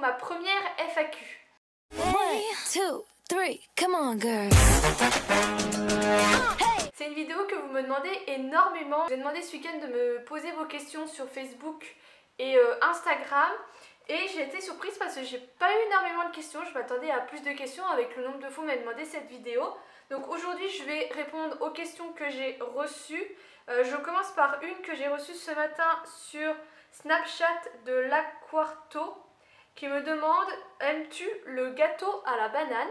ma première FAQ. 1, 2, 3, come on girls. C'est une vidéo que vous me demandez énormément. Je vous ai demandé ce week-end de me poser vos questions sur Facebook et Instagram. Et j'ai été surprise parce que j'ai pas eu énormément de questions. Je m'attendais à plus de questions avec le nombre de fois où vous m'avez demandé cette vidéo. Donc aujourd'hui je vais répondre aux questions que j'ai reçues. Je commence par une que j'ai reçue ce matin sur Snapchat de l'Aquarto qui me demande: aimes-tu le gâteau à la banane?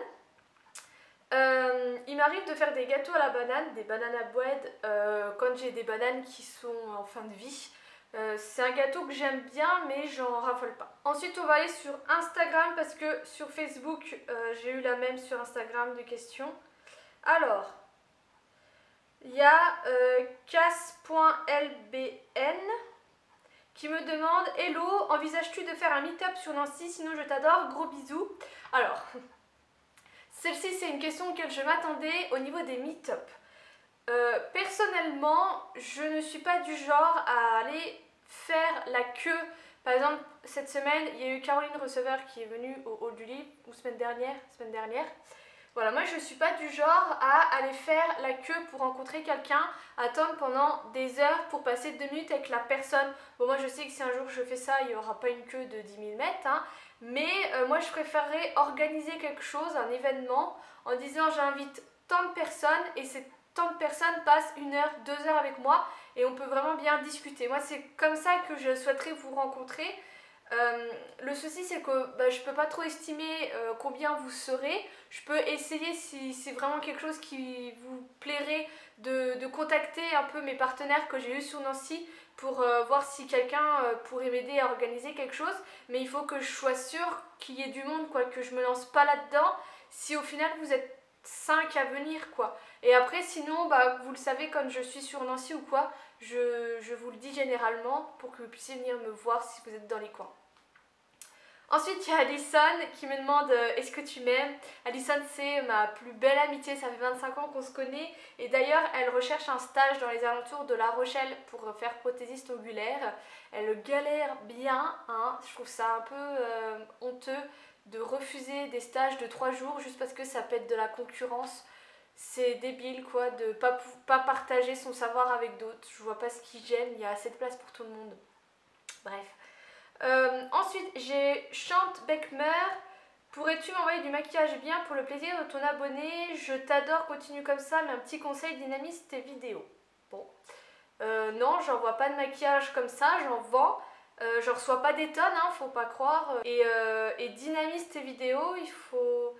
Il m'arrive de faire des gâteaux à la banane, des banana bread quand j'ai des bananes qui sont en fin de vie. C'est un gâteau que j'aime bien mais j'en raffole pas. Ensuite on va aller sur Instagram parce que sur Facebook j'ai eu la même sur Instagram de questions. Alors, il y a cas.lbn qui me demande: hello, envisages-tu de faire un meet-up sur Nancy? Sinon je t'adore, gros bisous. Alors, celle-ci c'est une question auquel je m'attendais au niveau des meet-up. Personnellement, je ne suis pas du genre à aller faire la queue. Par exemple, cette semaine, il y a eu Caroline Receveur qui est venue au Hall du Livre, ou semaine dernière. Voilà, moi je ne suis pas du genre à aller faire la queue pour rencontrer quelqu'un, attendre pendant des heures pour passer 2 minutes avec la personne. Bon, moi je sais que si un jour je fais ça, il n'y aura pas une queue de 10 000 mètres, hein, mais moi je préférerais organiser quelque chose, un événement, en disant j'invite tant de personnes et ces tant de personnes passent 1 heure, 2 heures avec moi et on peut vraiment bien discuter. Moi c'est comme ça que je souhaiterais vous rencontrer. Le souci c'est que je peux pas trop estimer combien vous serez. Je peux essayer, si c'est vraiment quelque chose qui vous plairait, de contacter un peu mes partenaires que j'ai eu sur Nancy pour voir si quelqu'un pourrait m'aider à organiser quelque chose, mais il faut que je sois sûre qu'il y ait du monde, quoi, que je me lance pas là-dedans si au final vous êtes 5 à venir, quoi. Et après sinon vous le savez, quand je suis sur Nancy ou quoi, je vous le dis généralement pour que vous puissiez venir me voir si vous êtes dans les coins. Ensuite il y a Alison qui me demande: est-ce que tu m'aimes? Alison c'est ma plus belle amitié, ça fait 25 ans qu'on se connaît et d'ailleurs elle recherche un stage dans les alentours de La Rochelle pour faire prothésiste oculaire. Elle galère bien, hein. Je trouve ça un peu honteux de refuser des stages de 3 jours juste parce que ça peut être de la concurrence. C'est débile, quoi, de pas partager son savoir avec d'autres. Je vois pas ce qui gêne, il y a assez de place pour tout le monde. Bref. Ensuite j'ai Chante Beckmer: pourrais-tu m'envoyer du maquillage bien pour le plaisir de ton abonné? Je t'adore, continue comme ça, mais un petit conseil, dynamise tes vidéos. Bon, non, j'envoie pas de maquillage comme ça, j'en vends. J'en reçois pas des tonnes, hein, faut pas croire. Et dynamise tes vidéos, il faut...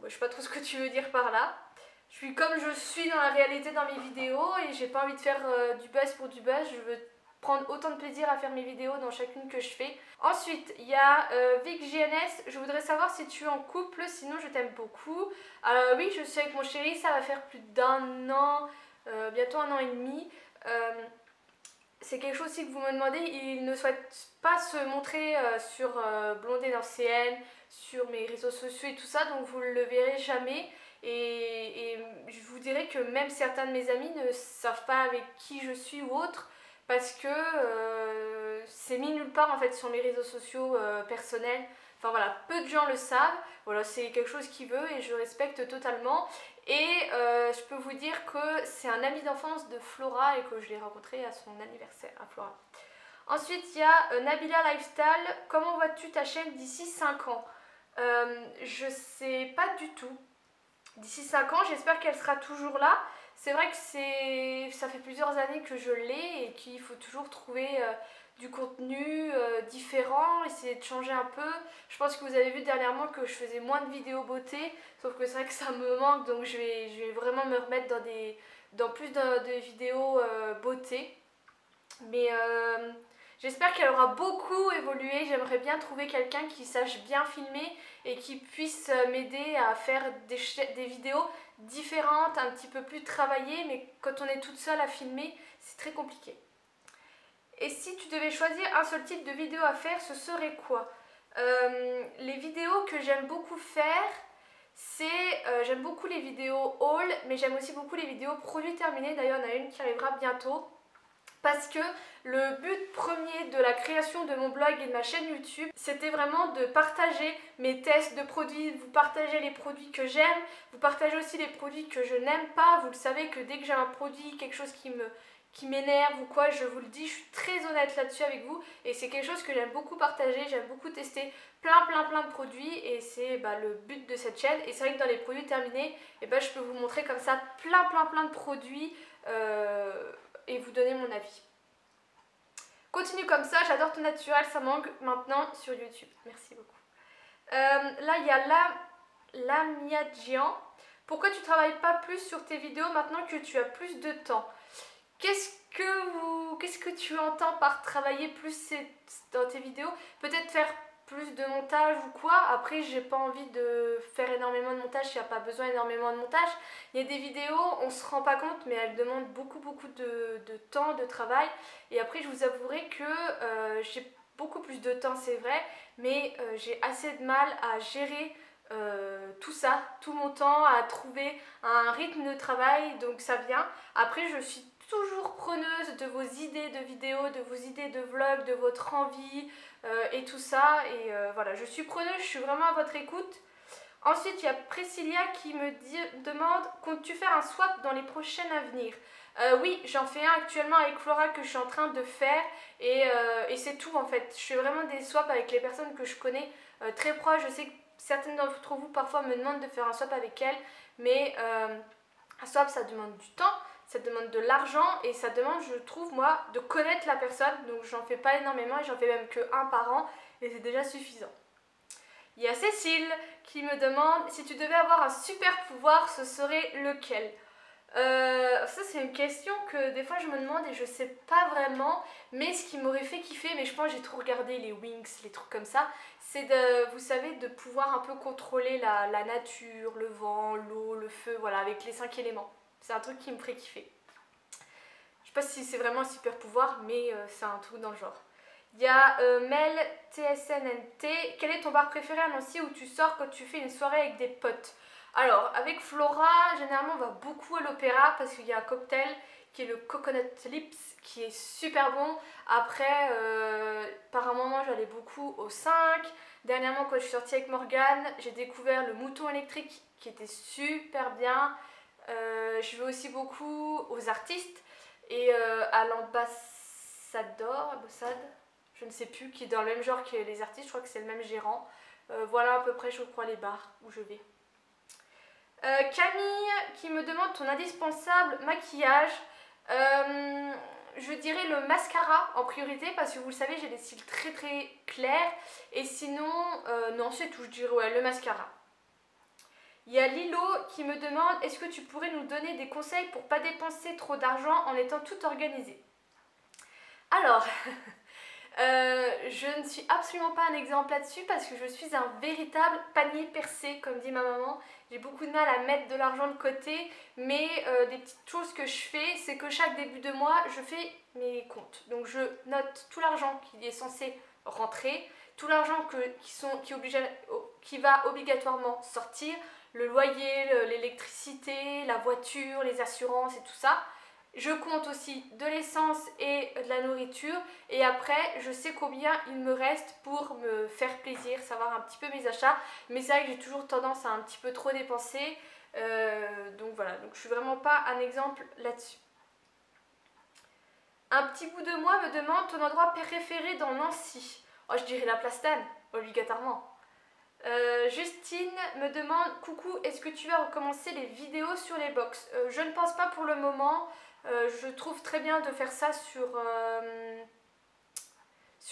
je sais pas trop ce que tu veux dire par là. Je suis comme je suis dans la réalité dans mes vidéos et j'ai pas envie de faire du buzz pour du buzz. Je veux prendre autant de plaisir à faire mes vidéos dans chacune que je fais. Ensuite, il y a Vic GNS: je voudrais savoir si tu es en couple, sinon je t'aime beaucoup. Oui, je suis avec mon chéri, ça va faire plus d'1 an, bientôt 1 an et demi. C'est quelque chose aussi que vous me demandez. Il ne souhaite pas se montrer sur Blondé dans CN, sur mes réseaux sociaux et tout ça, donc vous ne le verrez jamais. Et je vous dirais que même certains de mes amis ne savent pas avec qui je suis ou autre, parce que c'est mis nulle part en fait sur mes réseaux sociaux personnels. Enfin voilà, peu de gens le savent. Voilà, c'est quelque chose qu'il veut et je respecte totalement. Et je peux vous dire que c'est un ami d'enfance de Flora et que je l'ai rencontré à son anniversaire à Flora. Ensuite il y a Nabila Lifestyle: comment vois-tu ta chaîne d'ici 5 ans? Je sais pas du tout. D'ici 5 ans, j'espère qu'elle sera toujours là. C'est vrai que ça fait plusieurs années que je l'ai et qu'il faut toujours trouver du contenu différent, essayer de changer un peu. Je pense que vous avez vu dernièrement que je faisais moins de vidéos beauté, sauf que c'est vrai que ça me manque, donc je vais vraiment me remettre dans plus de vidéos beauté. Mais j'espère qu'elle aura beaucoup évolué. J'aimerais bien trouver quelqu'un qui sache bien filmer et qui puisse m'aider à faire des vidéos différentes, un petit peu plus travaillées, mais quand on est toute seule à filmer, c'est très compliqué. Et si tu devais choisir un seul type de vidéo à faire, ce serait quoi? Les vidéos que j'aime beaucoup faire, j'aime beaucoup les vidéos haul, mais j'aime aussi beaucoup les vidéos produits terminés. D'ailleurs, il y en a une qui arrivera bientôt. Parce que le but premier de la création de mon blog et de ma chaîne YouTube, c'était vraiment de partager mes tests de produits, vous partager les produits que j'aime, vous partager aussi les produits que je n'aime pas. Vous le savez que dès que j'ai un produit, quelque chose qui m'énerve ou quoi, je vous le dis, je suis très honnête là-dessus avec vous et c'est quelque chose que j'aime beaucoup partager, j'aime beaucoup tester plein de produits et c'est le but de cette chaîne. Et c'est vrai que dans les produits terminés, je peux vous montrer comme ça plein de produits et vous donner mon avis. Continue comme ça, j'adore ton naturel, ça manque maintenant sur YouTube. Merci beaucoup. Là, il y a Lamia Jian. Pourquoi tu ne travailles pas plus sur tes vidéos maintenant que tu as plus de temps? Qu'est-ce que tu entends par travailler plus dans tes vidéos? Peut-être faire plus de montage ou quoi. Après, j'ai pas envie de faire énormément de montage, il n'y a pas besoin énormément de montage. Il y a des vidéos, on se rend pas compte, mais elles demandent beaucoup de temps, de travail. Et après, je vous avouerai que j'ai beaucoup plus de temps, c'est vrai, mais j'ai assez de mal à gérer tout ça, tout mon temps, à trouver un rythme de travail, donc ça vient. Après, je suis toujours preneuse de vos idées de vidéos, de vos idées de vlogs, de votre envie et tout ça. Et voilà, je suis preneuse, je suis vraiment à votre écoute. Ensuite, il y a Priscilla qui me demande, comptes-tu faire un swap dans les prochaines à venir? Oui, j'en fais un actuellement avec Flora que je suis en train de faire et c'est tout en fait. Je fais vraiment des swaps avec les personnes que je connais très proches. Je sais que certaines d'entre vous parfois me demandent de faire un swap avec elles, mais un swap ça demande du temps, ça demande de l'argent et ça demande, je trouve moi, de connaître la personne. Donc j'en fais pas énormément et j'en fais même que un par an et c'est déjà suffisant. Il y a Cécile qui me demande si tu devais avoir un super pouvoir, ce serait lequel? Ça c'est une question que des fois je me demande et je sais pas vraiment, mais ce qui m'aurait fait kiffer, mais je pense que j'ai trop regardé les Wings, les trucs comme ça, c'est de, vous savez, de pouvoir un peu contrôler la nature, le vent, l'eau, le feu, voilà, avec les 5 éléments. C'est un truc qui me ferait kiffer. Je sais pas si c'est vraiment un super pouvoir, mais c'est un truc dans le genre. Il y a Mel TSNNT. Quel est ton bar préféré à Nancy où tu sors quand tu fais une soirée avec des potes? Alors, avec Flora, généralement on va beaucoup à l'opéra parce qu'il y a un cocktail qui est le Coconut Lips qui est super bon. Après, par un moment j'allais beaucoup au 5. Dernièrement quand je suis sortie avec Morgane, j'ai découvert le Mouton électrique qui était super bien. Je vais aussi beaucoup aux artistes et à l'ambassadeur, je ne sais plus, qui est dans le même genre que les artistes, je crois que c'est le même gérant. Voilà à peu près je crois les bars où je vais. Camille qui me demande ton indispensable maquillage. Je dirais le mascara en priorité parce que vous le savez j'ai des cils très clairs et sinon non c'est tout, je dirais ouais, le mascara. Il y a Lilo qui me demande est-ce que tu pourrais nous donner des conseils pour pas dépenser trop d'argent en étant tout organisé? Alors je ne suis absolument pas un exemple là-dessus parce que je suis un véritable panier percé comme dit ma maman. J'ai beaucoup de mal à mettre de l'argent de côté, mais des petites choses que je fais, c'est que chaque début de mois, je fais mes comptes. Donc je note tout l'argent qui est censé rentrer, tout l'argent qui va obligatoirement sortir, le loyer, l'électricité, la voiture, les assurances et tout ça. Je compte aussi de l'essence et de la nourriture et après je sais combien il me reste pour me faire plaisir, savoir un petit peu mes achats, mais c'est vrai que j'ai toujours tendance à un petit peu trop dépenser, donc voilà, donc je suis vraiment pas un exemple là-dessus. Un petit bout de moi me demande ton endroit préféré dans Nancy. Oh, je dirais la Place d'Anne, obligatoirement. Justine me demande coucou, est-ce que tu vas recommencer les vidéos sur les box? Je ne pense pas pour le moment. Je trouve très bien de faire ça sur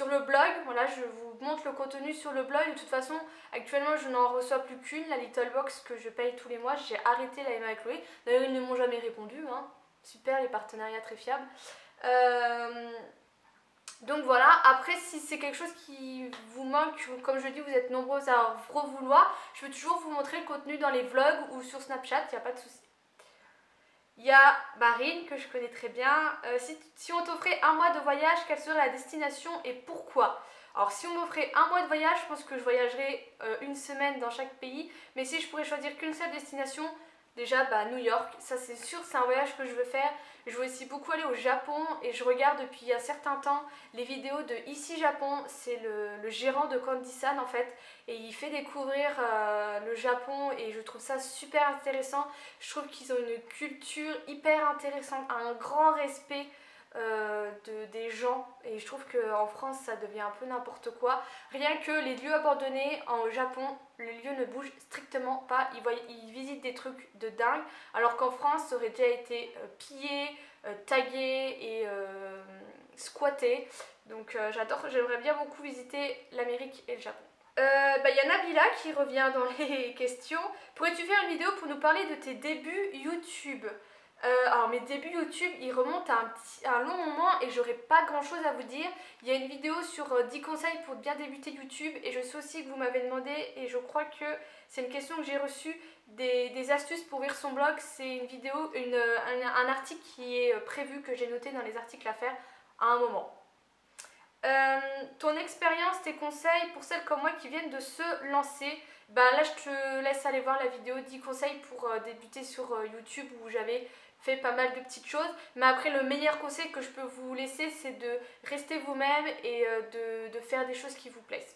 le blog. Voilà, je vous montre le contenu sur le blog. De toute façon, actuellement, je n'en reçois plus qu'une, la Little Box que je paye tous les mois. J'ai arrêté la Emma et Chloé. D'ailleurs, ils ne m'ont jamais répondu. Hein. Super, les partenariats très fiables. Donc voilà, après si c'est quelque chose qui vous manque, comme je dis vous êtes nombreux à revouloir, je peux toujours vous montrer le contenu dans les vlogs ou sur Snapchat, il n'y a pas de souci. Il y a Marine que je connais très bien. Si on t'offrait un mois de voyage, quelle serait la destination et pourquoi? Alors si on m'offrait un mois de voyage, je pense que je voyagerais une semaine dans chaque pays, mais si je pourrais choisir qu'une seule destination, Déjà New York, ça c'est sûr, c'est un voyage que je veux faire. Je veux aussi beaucoup aller au Japon et je regarde depuis un certain temps les vidéos de Ici Japon. C'est le gérant de Candy-san en fait, et il fait découvrir le Japon et je trouve ça super intéressant. Je trouve qu'ils ont une culture hyper intéressante, un grand respect des gens, et je trouve qu'en France ça devient un peu n'importe quoi. Rien que les lieux abandonnés au Japon, les lieux ne bougent strictement pas, ils visitent des trucs de dingue, alors qu'en France ça aurait déjà été pillé, tagué et squatté. Donc j'aimerais bien beaucoup visiter l'Amérique et le Japon. Y a Nabila qui revient dans les questions. Pourrais-tu faire une vidéo pour nous parler de tes débuts YouTube? Alors mes débuts YouTube ils remontent à un long moment et j'aurais pas grand chose à vous dire. Il y a une vidéo sur 10 conseils pour bien débuter YouTube et je sais aussi que vous m'avez demandé, et je crois que c'est une question que j'ai reçue, des astuces pour ouvrir son blog. C'est une vidéo, un article qui est prévu, que j'ai noté dans les articles à faire à un moment. Ton expérience, tes conseils pour celles comme moi qui viennent de se lancer. Là je te laisse aller voir la vidéo 10 conseils pour débuter sur YouTube, où j'avais fait pas mal de petites choses. Mais après, le meilleur conseil que je peux vous laisser, c'est de rester vous-même et de faire des choses qui vous plaisent.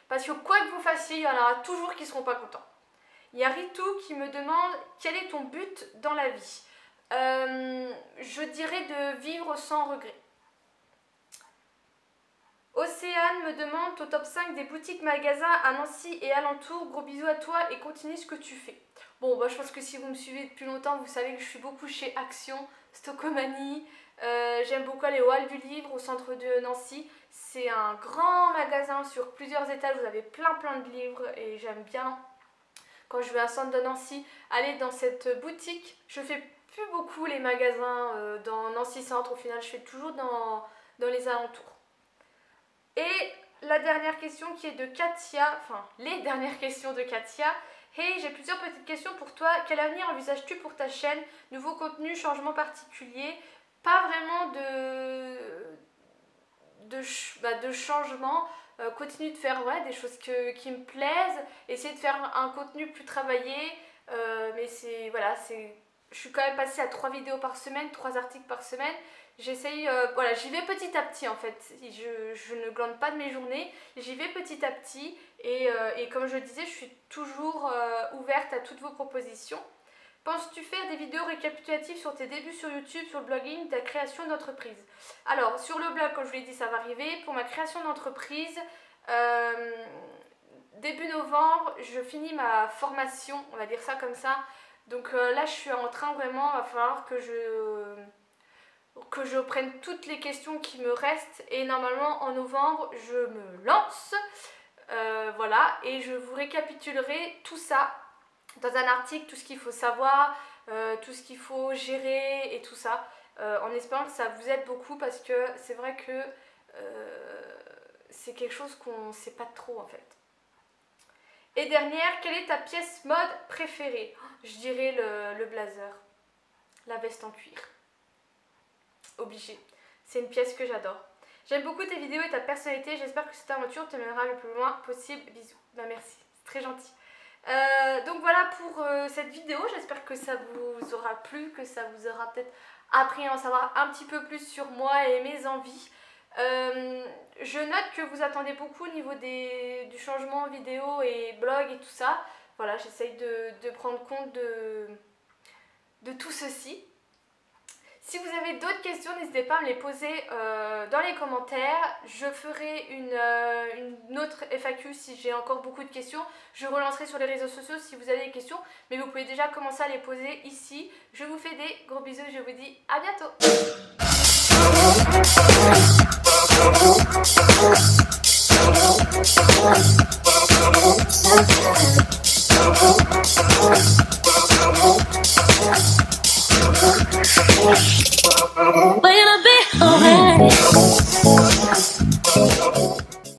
Parce que quoi que vous fassiez, il y en aura toujours qui ne seront pas contents. Il y a Ritu qui me demande quel est ton but dans la vie. Je dirais de vivre sans regret. Océane me demande ton top 5 des boutiques magasins à Nancy et alentour. Gros bisous à toi et continue ce que tu fais. Bon, je pense que si vous me suivez depuis longtemps, vous savez que je suis beaucoup chez Action, Stockomanie. J'aime beaucoup aller au Hall du Livre, au centre de Nancy. C'est un grand magasin sur plusieurs étages, vous avez plein de livres et j'aime bien, quand je vais à centre de Nancy, aller dans cette boutique. Je fais plus beaucoup les magasins dans Nancy Centre, au final je fais toujours dans les alentours. Et la dernière question qui est de Katia, enfin les dernières questions de Katia. Hey, j'ai plusieurs petites questions pour toi. Quel avenir envisages-tu pour ta chaîne? Nouveau contenu, changement particulier? Pas vraiment de changement. Continue de faire des choses qui me plaisent. Essayer de faire un contenu plus travaillé. Mais je suis quand même passée à 3 vidéos par semaine, 3 articles par semaine. J'essaye, j'y vais petit à petit en fait. Je ne glande pas de mes journées, j'y vais petit à petit et comme je le disais, je suis toujours ouverte à toutes vos propositions. Penses-tu faire des vidéos récapitulatives sur tes débuts sur YouTube, sur le blogging, ta création d'entreprise? Alors, sur le blog, comme je vous l'ai dit, ça va arriver. Pour ma création d'entreprise, début novembre, je finis ma formation, on va dire ça comme ça. Donc là, je suis en train vraiment, il va falloir que je prenne toutes les questions qui me restent et normalement en novembre je me lance, et je vous récapitulerai tout ça dans un article, tout ce qu'il faut savoir, tout ce qu'il faut gérer et tout ça, en espérant que ça vous aide beaucoup, parce que c'est vrai que c'est quelque chose qu'on ne sait pas trop en fait. Et dernière, quelle est ta pièce mode préférée? Je dirais le blazer, la veste en cuir. Obligé. C'est une pièce que j'adore. J'aime beaucoup tes vidéos et ta personnalité. J'espère que cette aventure te mènera le plus loin possible. Bisous. Merci. C'est très gentil. Donc voilà pour cette vidéo. J'espère que ça vous aura plu, que ça vous aura peut-être appris à en savoir un petit peu plus sur moi et mes envies. Je note que vous attendez beaucoup au niveau du changement vidéo et blog et tout ça. Voilà, j'essaye de prendre compte de tout ceci. Si vous avez d'autres questions, n'hésitez pas à me les poser dans les commentaires. Je ferai une autre FAQ si j'ai encore beaucoup de questions. Je relancerai sur les réseaux sociaux si vous avez des questions. Mais vous pouvez déjà commencer à les poser ici. Je vous fais des gros bisous et je vous dis à bientôt. What?